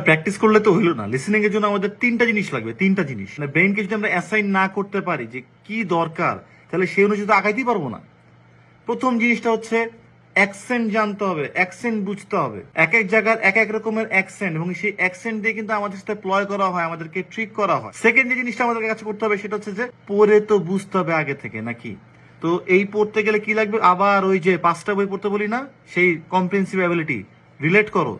Practice করলে তো হইলো না। লিসেনিং এর জন্য আমাদের তিনটা জিনিস লাগবে, তিনটা জিনিস। মানে ব্রেনকে যদি আমরা অ্যাসাইন না করতে পারি যে কি দরকার, তাহলে সেই অনুযায়ী তো আগাইতেই পারবো না। প্রথম জিনিসটা হচ্ছে অ্যাকসেন্ট জানতে হবে, অ্যাকসেন্ট বুঝতে হবে। এক এক জায়গার এক এক রকমের অ্যাকসেন্ট, এবং সেই অ্যাকসেন্ট দিয়ে কিন্তু আমাদের সাথে প্লয় করা হয়, আমাদেরকে ট্রিক করা হয়। সেকেন্ড যে জিনিসটা আমাদের কাছে করতে হবে সেটা হচ্ছে যে পড়ে তো বুঝতে হবে আগে থেকে, নাকি? তো এই পড়তে গেলে কি লাগবে? আবার ওই যে 5টা বই পড়তে বলি না, সেই কম্প্রিহেনসিভ অ্যাবিলিটি রিলেট করো।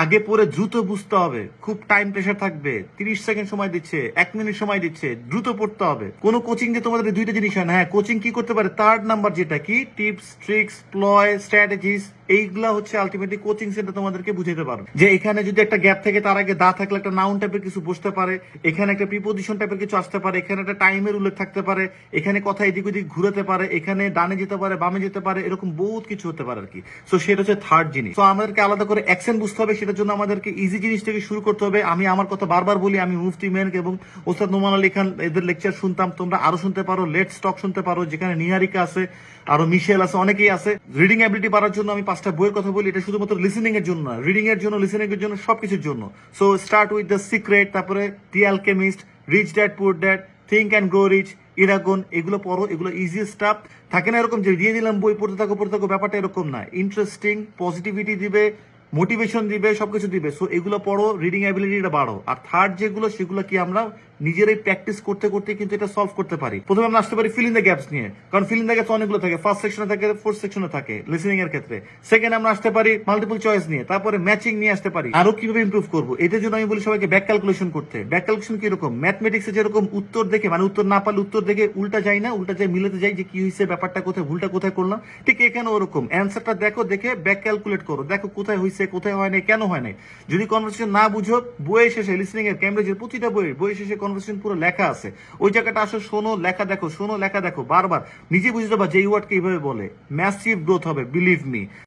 আগে পড়ে দ্রুত বুঝতে হবে, খুব টাইম প্রেশার থাকবে, 30 সেকেন্ড সময় দিচ্ছে, 1 মিনিট সময় দিচ্ছে, দ্রুত পড়তে হবে। কোনো কোচিং দিয়ে তোমাদের এই দুইটা জিনিস হয় না। হ্যাঁ, কোচিং কি করতে পারে? থার্ড নাম্বার যেটা কি টিপস, ট্রিক্স, প্লয়, স্ট্র্যাটেজিস, এইগুলা হচ্ছে আলটিমেটলি কোচিং সেন্টার তোমাদেরকে বুঝাতে পারো। যে এখানে যদি একটা গ্যাপ থাকে, তার আগে দা থাকলে একটা নাউন টাইপের কিছু বসতে পারে, এখানে একটা প্রিপোজিশন টাইপের কিছু আসতে পারে, এখানে একটা টাইমের উল্লেখ থাকতে পারে, এখানে কথা এদিক ওদিক ঘুরাতে পারে, এখানে ডানে যেতে পারে, বামে যেতে পারে, এরকম বহুত কিছু হতে পারে আর কি। সো সেটা হচ্ছে থার্ড জিনিস। তো আমাদেরকে আলাদা করে অ্যাকসেন্ট বুঝতে হবে, সেটার জন্য আমাদেরকে ইজি জিনিস থেকে শুরু করতে হবে। আমি আমার কথা বারবার বলি, আমি মুফতি মেনক এবং ওস্তাদ নোমান আলী খান এদের লেকচার শুনতাম, তোমরা আরো শুনতে পারো, লেটস টক শুনতে পারো, যেখানে নিহারিকা আছে, আরো মিশেল আছে, অনেকেই আছে। রিডিং অ্যাবিলিটি বাড়ার জন্য আমি 5টা বইয়ের কথা বলি, এটা শুধুমাত্র লিসেনিং এর জন্য না, রিডিং এর জন্য, লিসেনিং এর জন্য, সবকিছুর জন্য। So start with the Secret, তারপরে the Alchemist, Rich Dad Poor Dad, Think and Grow Rich, Eragon, এগুলো পড়ো। এগুলো ইজি স্টাফ। থাকে না এরকম যে দিয়ে দিলাম বই, পড়তে থাকো, ব্যাপারটা এরকম না। ইন্টারেস্টিং, পজিটিভিটি দিবে, মোটিভেশন দিবে, সবকিছু দিবে। সো এগুলো পড়ো, রিডিং অ্যাবিলিটিটা বাড়ো। আর থার্ড যেগুলো, সেগুলো কি আমরা নিজেরাই প্র্যাকটিস করতে করতে কিন্তু এটা সলভ করতে পারি। প্রথমে আমরা আসতে পারি ফিল ইন দ্য গ্যাপস নিয়ে, কারণ ফিল ইন দ্য গ্যাপস অনেকগুলো থাকে। ফার্স্ট সেকশনে থাকে, ফোর্থ সেকশনে থাকে লিসেনিং এর ক্ষেত্রে। সেকেন্ড আমরা আসতে পারি মাল্টিপল চয়েস নিয়ে, তারপরে ম্যাচিং নিয়ে আসতে পারি। আরো কিভাবে ইমপ্রুভ করবো, এটার জন্য আমি বলি সবাইকে ব্যাক ক্যালকুলেশন করতে। ব্যাক ক্যালকুলেশন কিরকম? ম্যাথমেটিক্সে যেরকম উত্তর দেখে, মানে উত্তর না পারলে উত্তর দেখে উল্টা যাই না, উল্টা যাই মিলাতে যাই যে কি হয়েছে, ব্যাপারটা কোথায়, ভুলটা কোথায় করলাম, ঠিক এখানে ওরকম অ্যান্সারটা দেখো, দেখে ব্যাক ক্যালকুলেট করো, দেখো কোথায় হয়েছে, কোথায় হয় নাই, কেন হয় নাই। যদি কনভারসেশন না বুঝো, বইয়ের শেষে লিসেনিং এর ক্যামব্রিজের প্রতিটা বইয়ের শেষে কনভারসেশন পুরো লেখা আছে। ওই জায়গাটা আসো, শোনো, লেখা দেখো, শোনো, লেখা দেখো, বারবার নিজে বুঝতে পারবা যে এই ওয়ার্ডকে এইভাবে বলে। ম্যাসিভ গ্রোথ হবে, বিলিভ মি।